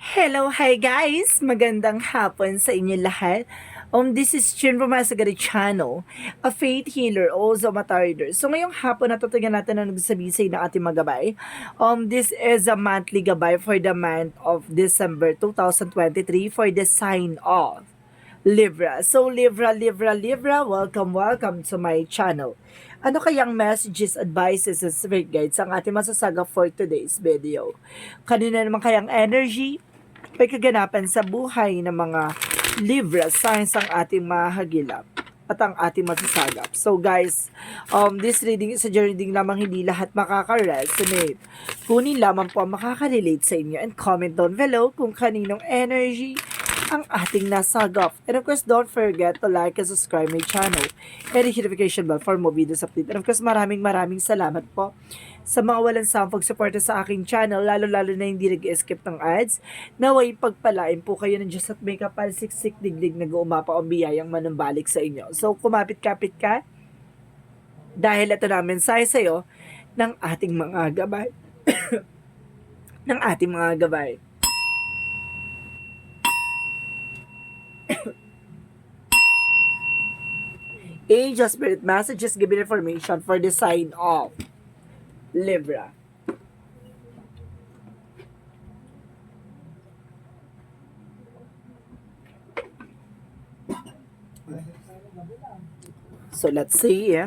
Hello, hi guys! Magandang hapon sa inyo lahat. This is Chin from Asagari Channel, a faith healer, also matarder. So ngayong hapon natutugyan natin ang nagsabisay ng ating mga gabay. This is a monthly gabay for the month of December 2023 for the sign of Libra. So Libra, welcome to my channel. Ano kayang messages, advices, and spirit guides ang ating masasaga for today's video? Kanina naman kayang energy, may kaganapan sa buhay ng mga Libra signs ang ating mahagilap at ang ating masasagap. So guys, this reading is a reading lamang, hindi lahat makaka-resonate. Kunin lamang po ang makaka-relate sa inyo and comment down below kung kaninong energy ang ating nasagap. And of course, don't forget to like and subscribe my channel and the notification bell for more videos update. And of course, maraming salamat po sa mga walang sampag suporta sa aking channel, lalo-lalo na hindi nag-skip ng ads. Naway pagpalain po kayo ng Diyos at may kapal siksik digdig nag-uumapa o biyayang manumbalik sa inyo. So, kumapit-kapit ka dahil ito na mensahe sa'yo ng ating mga gabay. ng ating mga gabay. Angel Spirit Messages giving information for the sign of Libra. So let's see.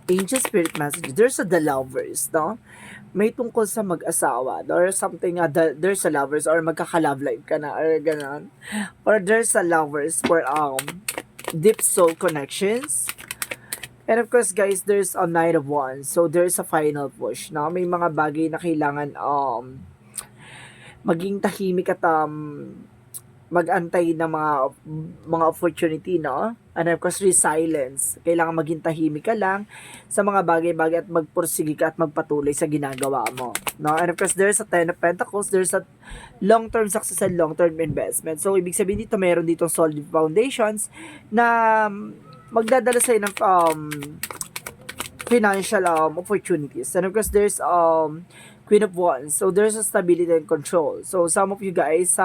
Angel Spirit Message. There's the lovers, no? May tungkol sa mag-asawa or something, there's a lovers or magkaka-love life ka na or ganon. Or there's a lovers for deep soul connections. And of course guys, there's a Knight of Wands. So there's a final push, no? May mga bagay na kailangan maging tahimik at mag-antay ng mga opportunity, no? And of course, resilience. Kailangan maging tahimik ka lang sa mga bagay-bagay at magpursige ka at magpatuloy sa ginagawa mo, no? And of course, there's a Ten of Pentacles, there's a long-term success and long-term investment. So, ibig sabihin dito, meron dito solid foundations na magdadala sa'yo ng financial opportunities. And of course, there's Queen of Wands. So, there's a stability and control. So, some of you guys,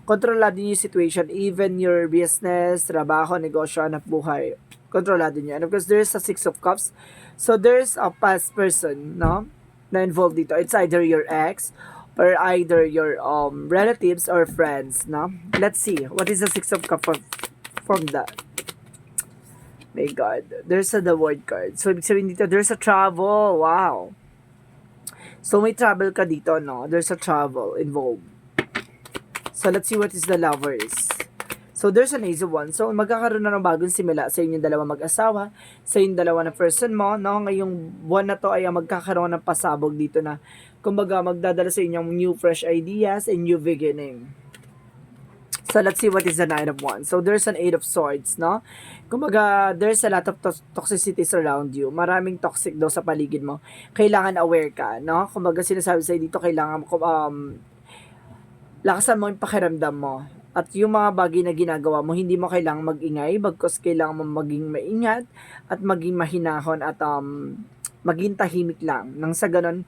kontrolado niyo yung situation, even your business, trabaho, negosyo, anak buhay, kontrolado niyo. And of course, there's a Six of Cups. So, there's a past person, no, na involved dito. It's either your ex, or either your relatives or friends, no? Let's see, what is the Six of Cups from that? My God, there's the word card. So, ibig sabihin dito, there's a travel. Wow. So, may travel ka dito, no? There's a travel involved. So, let's see what is the lovers. So, there's an Ace of Wands. So, magkakaroon na ng bagong simula sa inyong dalawa mag-asawa, sa inyong dalawa na person mo, no? Ngayong buwan na to ay magkakaroon ng pasabog dito na, kumbaga, magdadala sa inyong new fresh ideas and new beginning. So, let's see what is the Nine of Wands. So, there's an Eight of Swords, no? Kumbaga, there's a lot of toxicities around you. Maraming toxic daw sa paligid mo. Kailangan aware ka, no? Kumbaga, sinasabi sa'yo dito, kailangan lakasan mo yung pakiramdam mo. At yung mga bagay na ginagawa mo, hindi mo kailangang mag-ingay, bagkus kailangan mo maging maingat at maging mahinahon at maging tahimik lang. Nang sa ganun,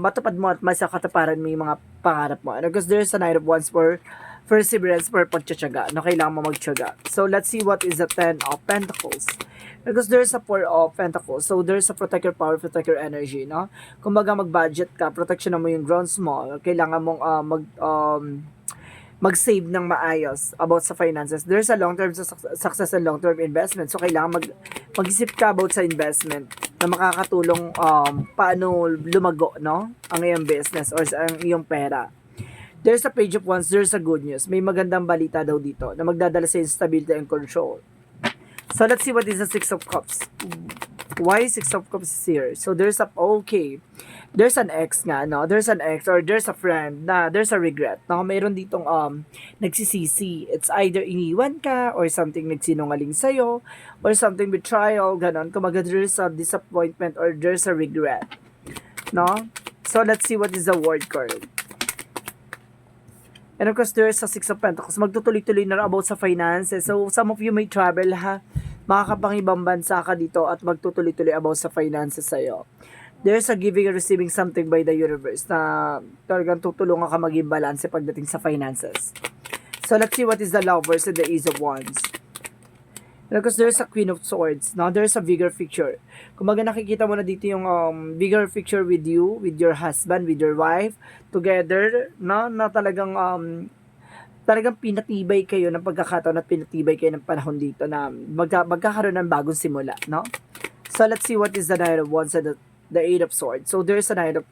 matupad mo at masakataparan mo yung mga pangarap mo. And because there's a Knight of Wands for perseverance, for pagtsatsaga, no? Kailangan mo magtsaga. So, let's see what is the Ten of Pentacles. Because there's a Four of Pentacles. So, there's a protect your power, protect your energy, no? Kumbaga, mag-budget ka, protection mo yung ground small. Kailangan mong mag-save ng maayos about sa finances. There's a long-term success and long-term investment. So, kailangan mag-isip ka about sa investment na makakatulong paano lumago, no? Ang iyong business or ang iyong pera. There's a Page of Wands, there's a good news. May magandang balita daw dito na magdadala sa stability and control. So, let's see what is the Six of Cups. Why Six of Cups is here? So, there's an ex nga, no? There's an ex or there's a friend na there's a regret. No? Mayroon ditong nagsisisi. It's either iniwan ka or something nagsinungaling sa'yo or something betrayal, ganon. Kumaga there's a disappointment or there's a regret. No? So, let's see what is the word card. And of course, there's a Six of Pentacles. Magtutuloy-tuloy na about sa finances. So, some of you may travel, ha? Makakapangibang bansa ka dito at magtutuloy-tuloy about sa finances sa'yo. There's a giving and receiving something by the universe na talagang tutulungan ka maging balance pagdating sa finances. So let's see what is the Lovers and the Ace of Wands. Because there's a Queen of Swords. Now there's a bigger picture. Kumbaga nakikita mo na dito yung bigger picture with you, with your husband, with your wife, together, no? Na talagang pinatibay kayo ng pagkakataon at pinatibay kayo ng panahon dito na magkakaroon ng bagong simula, no? So let's see what is the Knight of Wands and the Eight of Swords. So there's a Knight of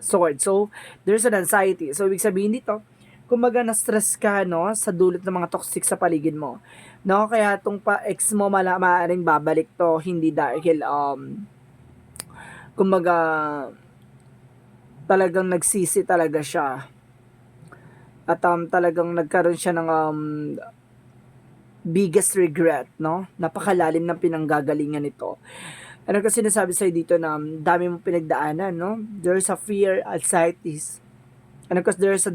Swords. So there's an anxiety. So ibig sabihin dito, kumbaga na-stress ka, no, sa dulot ng mga toxic sa paligid mo. No, kaya tong ex mo maaaring babalik to hindi dahil kumbaga talagang nagsisi talaga siya. At talagang nagkaroon siya ng biggest regret, no? Napakalalim ng pinanggagalingan nito. Ano kasi sinasabi sa'yo dito na dami mong pinagdaanan, no? There's a fear, anxieties, and of course there's a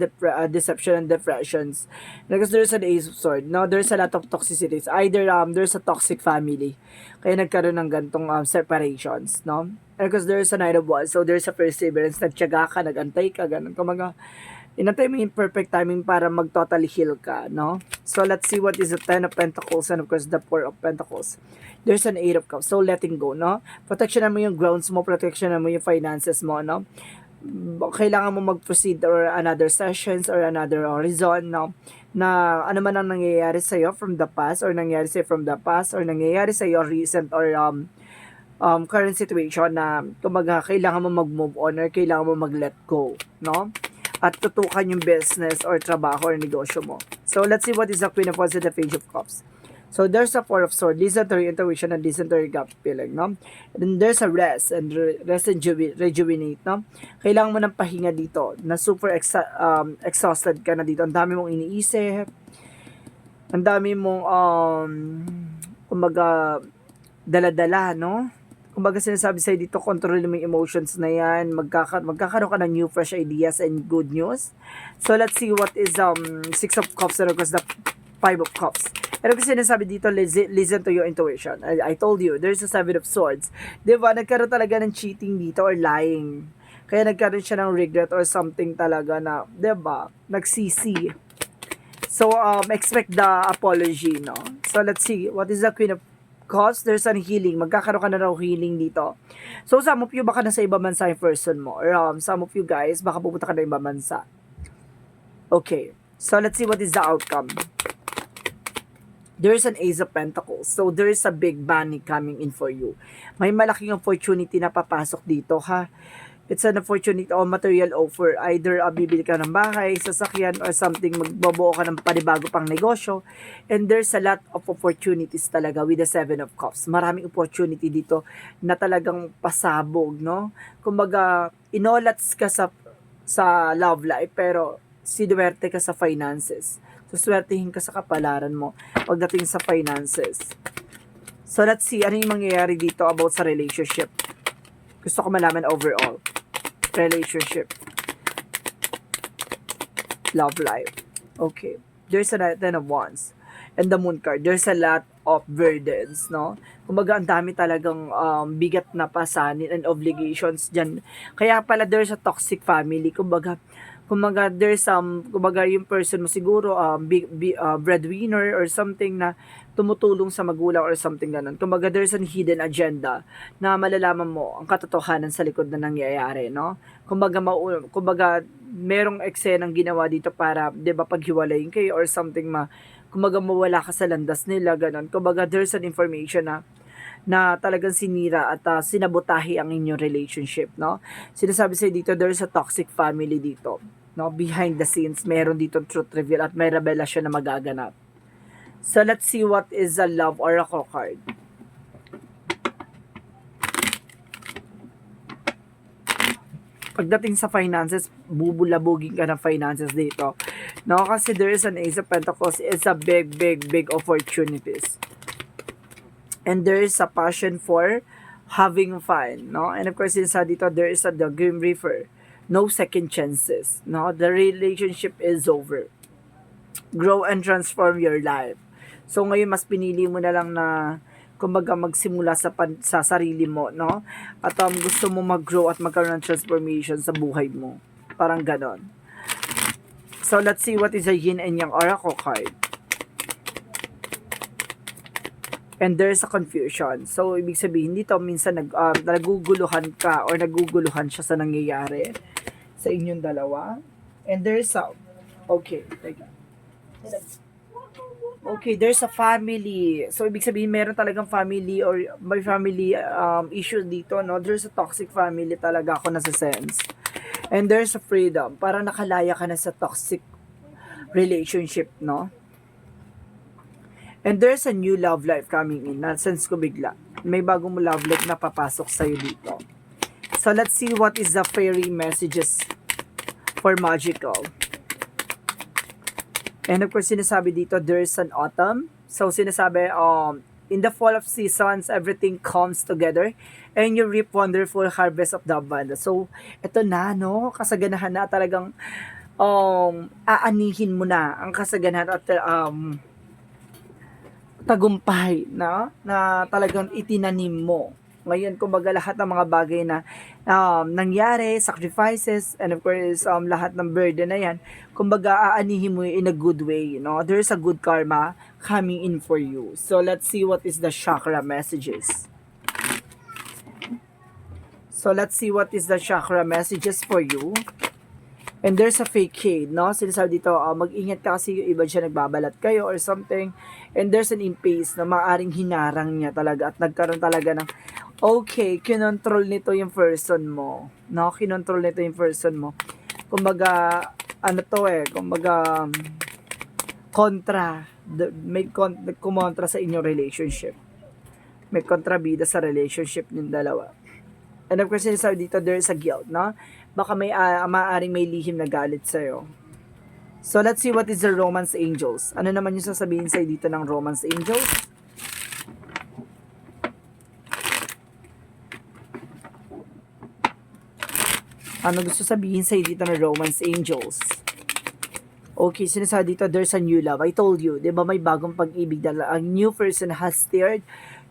deception and depressions. And of course there's an Ace of Swords. No, there's a lot of toxicities. Either there's a toxic family, kaya nagkaroon ng gantong separations, no? And of course there's a Knight of Wands. So there's a perseverance, nagtiyaga ka, nagantay ka, ganun. Kumaga, inantay mo yung perfect timing para mag-totally heal ka, no? So, let's see what is the Ten of Pentacles and of course the Four of Pentacles. There's an Eight of Cups. So, letting go, no? Protectionan mo yung grounds mo, protectionan mo yung finances mo, no? Kailangan mo mag-proceed or another sessions or another horizon, no? Na ano man ang nangyayari sa'yo from the past or nangyayari sa'yo from the past or nangyayari sa'yo recent or current situation na kumbaga kailangan mo mag-move on or kailangan mo mag-let go, no? At tutukan yung business or trabaho or negosyo mo. So, let's see what is the Queen of Wands and the Page of Cups. So, there's a Four of Swords. Listen to your intuition and listen to your gut feeling, no? And then there's a rest and rejuvenate, no? Kailangan mo ng pahinga dito na super exhausted ka na dito. Ang dami mong iniisip. Ang dami mong, kumbaga, dala-dala, no? Kumbaga sinasabi sa'yo dito, control mo yung emotions na yan, magkakaroon ka ng new fresh ideas and good news. So let's see what is Six of Cups and of course the Five of Cups. Pero kasi sinasabi dito, listen to your intuition. I told you, there's a Seven of Swords. Diba, nagkaroon talaga ng cheating dito or lying. Kaya nagkaroon siya ng regret or something talaga na, diba, nagsisi. So expect the apology, no? So let's see, what is the Queen of Cups? There's an healing. Magkakaroon ka na raw healing dito. So, some of you baka nasa ibang bansa yung person mo. Or some of you guys, baka pupunta ka na ibang bansa. Okay. So, let's see what is the outcome. There's an Ace of Pentacles. So, there is a big money coming in for you. May malaking opportunity na papasok dito, ha? It's an opportunity or material offer. Either bibili ka ng bahay, sasakyan, or something, magbabuo ka ng panibago pang negosyo. And there's a lot of opportunities talaga with the Seven of Cups. Maraming opportunity dito na talagang pasabog, no? Kumbaga, inolats ka sa love life, pero sinuwerte ka sa finances. Suswertihin ka sa kapalaran mo pagdating sa finances. So, let's see, ano yung mangyayari dito about sa relationship. Gusto ko malaman overall. Relationship. Love life. Okay. There's a Ten of Wands. And the Moon card. There's a lot of burdens, no? Kumbaga, ang dami talagang bigat na pasanin and obligations dyan. Kaya pala, there's a toxic family. Kumbaga, there's kumbaga yung person mo siguro breadwinner or something na tumutulong sa magulang or something ganun. Kumbaga there's an hidden agenda na malalaman mo ang katotohanan sa likod na nangyayari, no? Kumbaga merong eksenang ginawa dito para 'di ba paghiwalayin kayo or something kumbaga mawala ka sa landas nila ganun. Kumbaga there's an information na talagang sinira at sinabotahe ang inyong relationship, no? Sinasabi sa'yo dito, there's a toxic family dito, no? Behind the scenes, meron dito truth reveal at may revelasyon na magaganap. So, let's see what is a love oracle card. Pagdating sa finances, bubulabugin ka ng finances dito, no? Kasi there is an Ace of Pentacles. It's a big, big, big opportunities. And there is a passion for having fun, no? And of course, inside dito, there is the Grim Reaper. No second chances, no? The relationship is over. Grow and transform your life. So, ngayon, mas pinili mo na lang na kumbaga magsimula sa sarili mo, no? At gusto mo mag-grow at magkaroon ng transformation sa buhay mo. Parang ganon. So, let's see what is a yin and yang oracle card. And there's a confusion. So, ibig sabihin dito, minsan naguguluhan ka or naguguluhan siya sa nangyayari sa inyong dalawa. And there's a, okay, teka. Okay, there's a family. So, ibig sabihin, meron talagang family or may family issue dito, no? There's a toxic family talaga ako nasa sense. And there's a freedom. Parang nakalaya ka na sa toxic relationship, no? And there's a new love life coming in. Na-sense ko bigla. May bagong love life na papasok sa'yo dito. So, let's see what is the fairy messages for magical. And of course, sinasabi dito, there's an autumn. So, sinasabi, in the fall of seasons, everything comes together and you reap wonderful harvest of the abundance. So, ito na, no? Kasaganahan na talagang aanihin mo na ang kasaganahan at tagumpay na talagang itinanim mo. Ngayon, kumbaga lahat ng mga bagay na nangyari, sacrifices, and of course, lahat ng burden na yan, kumbaga aanihin mo in a good way, you know? There's a good karma coming in for you. So, let's see what is the chakra messages. So, let's see what is the chakra messages for you. And there's a facade, no? Sinasabi dito, mag-ingat ka kasi yung iba siya nagbabalat kayo or something. And there's an impasse na maaring hinarang niya talaga at nagkaroon talaga ng, okay, kinontrol nito yung person mo. No? Kinontrol nito yung person mo. Kumbaga, ano to kumbaga, kontra. May kumontra sa inyong relationship. May kontrabida sa relationship ng dalawa. And of course, sinasabi dito, there's a guilt, no? Baka may maaaring may lihim na galit sa'yo. So, let's see what is the romance angels. Ano naman yung sasabihin sa'yo dito ng romance angels? Ano gusto sabihin sa'yo dito ng romance angels? Okay, sinasabi dito, there's a new love. I told you, di ba may bagong pag-ibig na a new person has stirred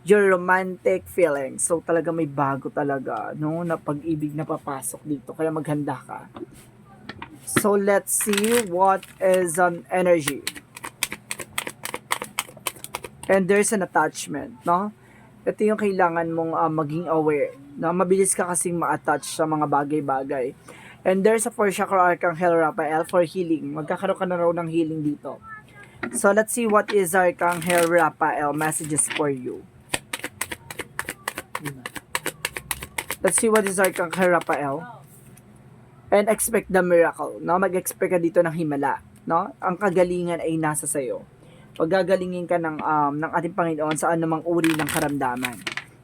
your romantic feelings. So, talaga may bago talaga, no? Na pag-ibig na papasok dito. Kaya maghanda ka. So, let's see what is an energy. And there's an attachment, no? Ito yung kailangan mong maging aware. No? Mabilis ka kasing ma-attach sa mga bagay-bagay. And there's a 4 chakra Archangel Raphael for healing. Magkakaroon ka na raw ng healing dito. So, let's see what is Archangel Raphael messages for you. Let's see what is Archangel Raphael. And expect the miracle. No? Mag-expect ka dito ng himala. No? Ang kagalingan ay nasa sayo. Paggagalingin ka ng ating Panginoon sa anumang uri ng karamdaman.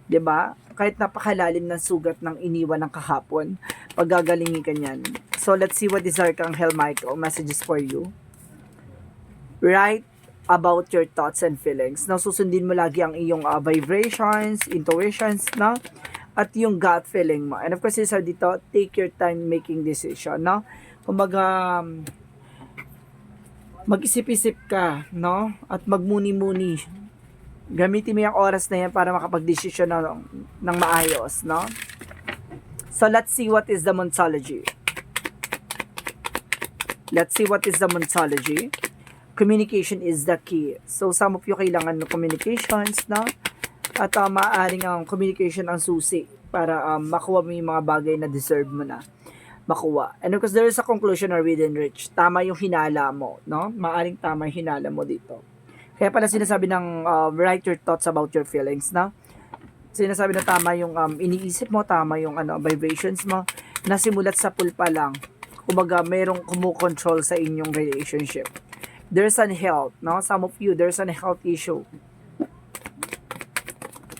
'Di ba? Kahit napakalalim ng sugat ng iniwan ng kahapon, paggagalingin ka niyan. So, let's see what is Archangel Michael messages for you. Write about your thoughts and feelings. Now, susundin mo lagi ang iyong vibrations, intuitions, no? At yung gut feeling mo. And of course, isa dito, take your time making decision, no? Kumbaga, mag-isip-isip ka, no? At magmuni-muni. Gamitin mo yung oras na yan para makapag-desisyon ng maayos, no? So, let's see what is the Monsology. Let's see what is the Monsology. Communication is the key. So, some of you kailangan ng communications, no? At maaaring ang communication ang susi para makuha mo yung mga bagay na deserve mo na makuha. And because there is a conclusion or within reach, tama yung hinala mo, no? Maaaring tama yung hinala mo dito. Kaya pala sinasabi ng write your thoughts about your feelings, no? Sinasabi na tama yung iniisip mo, tama yung vibrations mo, nasimulat sa pulpa lang. Kumbaga, mayroong kumukontrol sa inyong relationship. There's an health, no? Some of you, there's an health issue.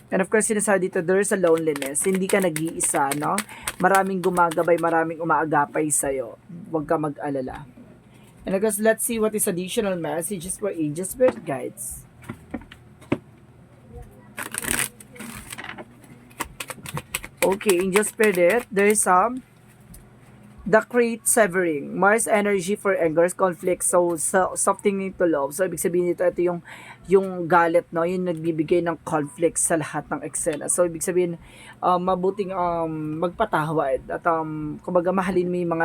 And of course, sinasabi dito, there's a loneliness. Hindi ka nag-iisa, no? Maraming gumagabay, maraming umaagapay sa'yo. Huwag ka mag-alala. And of course, let's see what is additional messages for angels, spirit guides. Okay, angel spirit, there is some The create severing, Mars energy for anger, conflict, so softening to love. So ibig sabihin nito, ito yung galit, no, yung nagbibigay ng conflict sa lahat ng eksena. So ibig sabihin, mabuting magpatawad at kumbaga mahalin mo yung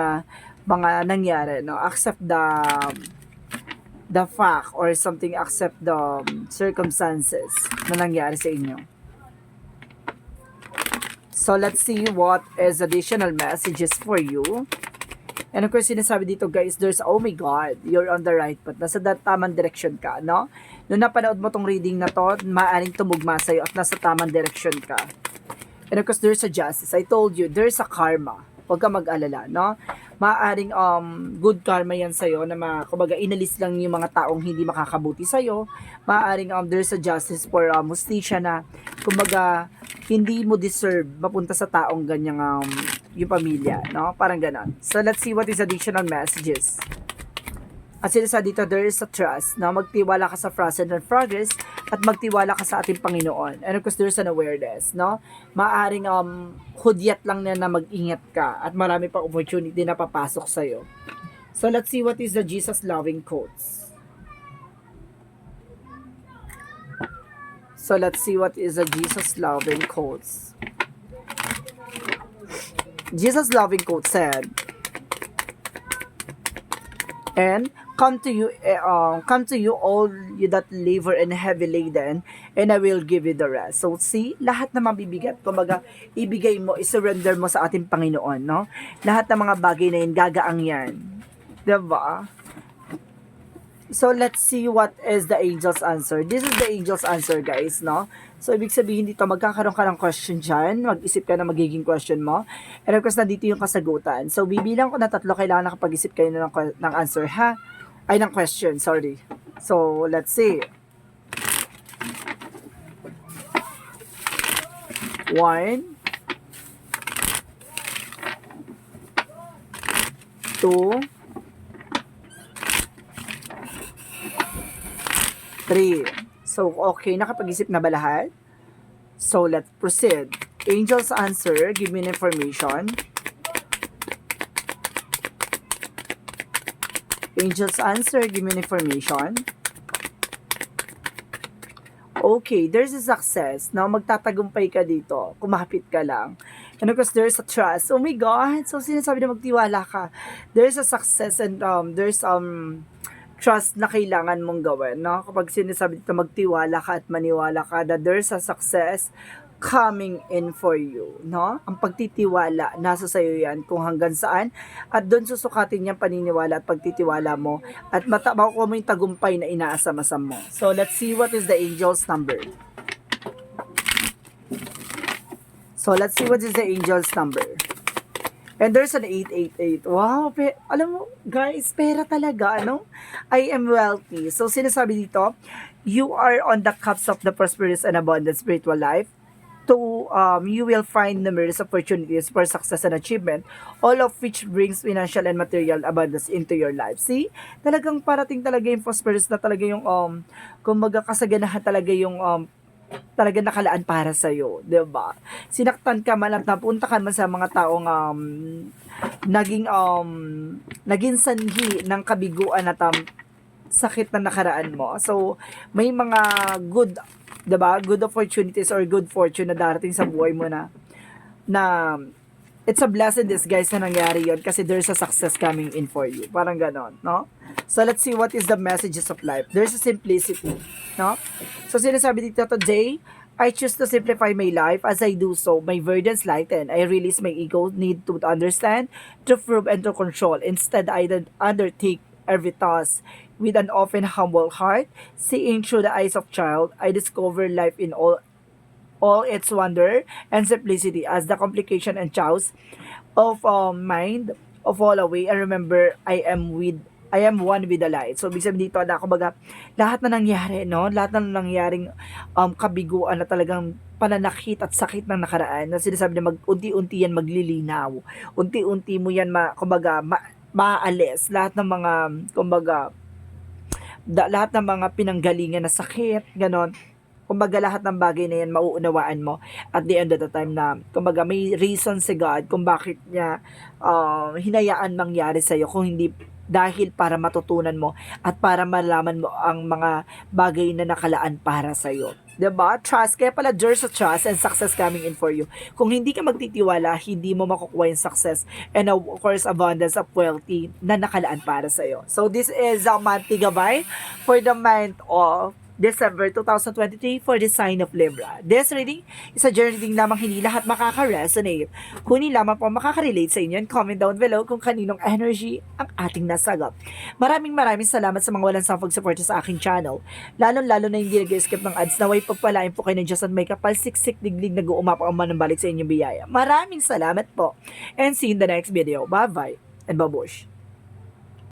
mga nangyari, no, accept the fact or something, accept the circumstances na nangyari sa inyo. So, let's see what is additional messages for you. And of course, sinasabi dito guys, there's, oh my God, you're on the right path. Nasa tamang direction ka, no? Nung napanood mo tong reading na to, maaaring tumugma sa'yo at nasa tamang direction ka. And of course, there's a justice. I told you, there's a karma. Huwag ka mag-alala, no? Maaaring good karma yan sa'yo na kumbaga inalis lang yung mga taong hindi makakabuti sa'yo. Maaaring there's a justice for hustisya na kumbaga hindi mo deserve mapunta sa taong ganyang yung pamilya, no? Parang ganon. So let's see what is additional messages. At sinasabi dito, there is a trust, no? Magtiwala ka sa present and progress at magtiwala ka sa ating Panginoon. And of course, there's an awareness, no? Maaring hudyat lang na mag-ingat ka at marami pang opportunity na papasok sa'yo. So let's see what is the Jesus loving quotes. So let's see what is the Jesus loving quotes. Jesus loving quote said, and come to you all you that labor and heavy laden, and I will give you the rest. So see, lahat na mabibigat, kumbaga ibigay mo, isurrender mo sa ating Panginoon, no? Lahat ng mga bagay na yun, gagaang yan. Diba? So let's see what is the angel's answer. This is the angel's answer, guys, no? So ibig sabihin dito, magkakaroon ka ng question dyan, mag-isip ka na magiging question mo, and of course, nandito yung kasagutan. So bibilang ko na 3, kailangan nakapag-isip kayo ng answer, ha? Ay, ng question, sorry. So let's see. 1, 2, 3. So, okay, nakapag-isip na ba lahat? So, let's proceed. Angel's answer, give me an information. Angel's answer, give me an information. Okay, there's a success. Now, magtatagumpay ka dito. Kumapit ka lang. And of course, there's a trust. Oh my God! So, sinasabi na magtiwala ka. There's a success and there's trust na kailangan mong gawin, no? Kapag sinasabi dito, magtiwala ka at maniwala ka that there's a success coming in for you, no? Ang pagtitiwala, nasa sayo yan kung hanggang saan, at doon susukatin yung paniniwala at pagtitiwala mo, at makukuha mo yung tagumpay na inaasam-asam mo. So, let's see what is the angel's number. So, let's see what is the angel's number. And there's an 888. Wow, alam mo, guys, pera talaga, ano? I am wealthy. So, sinasabi dito, you are on the cups of the prosperous and abundant spiritual life. You will find numerous opportunities for success and achievement, all of which brings financial and material abundance into your life. See? Talagang parating talaga yung prosperous na talaga yung, kumbaga kasaganahan talaga yung, talaga nakalaan para sa iyo, 'di ba? Sinaktan ka man at napunta ka man sa mga taong naging sanhi ng kabiguan at sakit na nakaraan mo. So, may mga good, 'di ba? Good opportunities or good fortune na darating sa buhay mo na it's a blessing disguise na nangyari yon kasi there's a success coming in for you. Parang ganon, no? So, let's see what is the messages of life. There's a simplicity, no? So, sinasabi dito, today, I choose to simplify my life. As I do so, my burdens lighten. I release my ego need to understand, to prove, and to control. Instead, I undertake every task with an open, humble heart. Seeing through the eyes of child, I discover life in all its wonder and simplicity as the complication and chaos of mind of all away. And remember, I am one with the light. So, ibig sabihin dito na, kumbaga, lahat na nangyari, no? Lahat na nangyaring kabiguan na talagang pananakit at sakit ng nakaraan, na sinasabi na unti-unti yan maglilinaw. Unti-unti mo yan, maaalis. Lahat ng mga, kumbaga, lahat ng mga pinanggalingan na sakit, ganon, Kumbaga lahat ng bagay na yan mauunawaan mo at the end of the time na kumbaga may reason si God kung bakit niya hinayaan mangyari sa'yo kung hindi dahil para matutunan mo at para malaman mo ang mga bagay na nakalaan para sa'yo. 'Di ba? Trust. Kaya pala there's a trust and success coming in for you. Kung hindi ka magtitiwala, hindi mo makukuha yung success and of course abundance of wealthy na nakalaan para sa'yo. So this is a monthly gabay for the month of December 2023 for the sign of Libra. This reading is a journey reading lamang, hindi lahat makaka-resonate. Kunin lamang po makaka-relate sa inyo and comment down below kung kaninong energy ang ating nasagap. Maraming salamat sa mga walang sampag support sa aking channel. Lalo na hindi nag-skip ng ads. Naway pagpalain po kayo ng Diyos at may kapal siksik diglig nag-uumapa ang manambalik sa inyong biyaya. Maraming salamat po and see you in the next video. Bye-bye and babush.